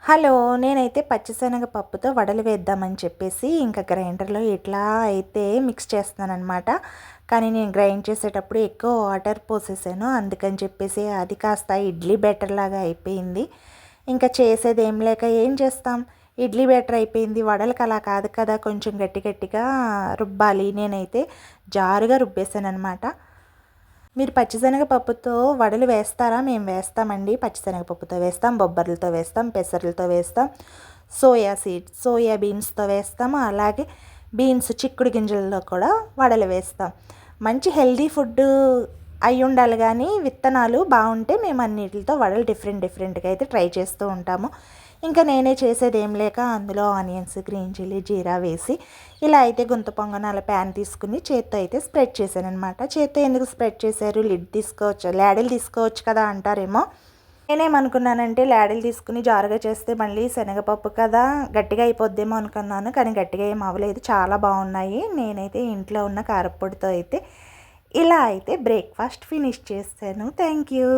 Hello! నేనైతే పచ్చిశనగ పప్పుతో వడలు వేద్దామని చెప్పేసి ఇంకా గ్రైండర్‌లో ఇట్లా అయితే మిక్స్ చేస్తున్నాననమాట. కానీ నేను గ్రైండ్ చేసేటప్పుడు ఎక్కువ వాటర్ పోసేసాను. అందుకని చెప్పేసి అది కాస్త ఇడ్లీ బ్యాటర్‌లాగా అయిపోయింది. ఇంకా చేసేదేం లేక ఏం చేస్తాం? ఇడ్లీ బ్యాటర్ అయిపోయింది. వడలకి అలా కాదు కదా! కొంచెం గట్టి గట్టిగా రుబ్బాలి. నేనైతే జారుగా రుబ్బేసాననమాట. మీరు పచ్చిశనగపప్పుతో వడలు వేస్తారా? మేము వేస్తామండి. పచ్చిశనగపప్పుతో వేస్తాం, బొబ్బర్లతో వేస్తాం, పెసర్లతో వేస్తాం, సోయా బీన్స్‌తో వేస్తాము. అలాగే బీన్స్ చిక్కుడు గింజల్లో కూడా వడలు వేస్తాం. మంచి హెల్తీ ఫుడ్డు అయ్యుండాలి గానీ, విత్తనాలు బావుంటే మేము అన్నిటిలతో వడలు డిఫరెంట్‌గా అయితే ట్రై చేస్తూ ఉంటాము. ఇంకా నేనే చేసేదేం లేక అందులో ఆనియన్స్, గ్రీన్ చిల్లీ, జీరా వేసి ఇలా అయితే గుంత పొంగనాల ప్యాన్ తీసుకుని చేత్తో అయితే స్ప్రెడ్ చేశాననమాట. చేత్తో ఎందుకు స్ప్రెడ్ చేశారు? లిడ్ తీసుకోవచ్చు, లాడిల్ తీసుకోవచ్చు కదా అంటారేమో. నేనేమనుకున్నానంటే లాడిల్ తీసుకుని జారుగా చేస్తే మళ్ళీ శనగపప్పు కదా గట్టిగా అయిపోద్దేమో అనుకున్నాను. కానీ గట్టిగా ఏం అవ్వలేదు. చాలా బాగున్నాయి. నేనైతే ఇంట్లో ఉన్న కారప్పొడితో అయితే ఇలా అయితే బ్రేక్‌ఫాస్ట్ ఫినిష్ చేశాను. Thank you.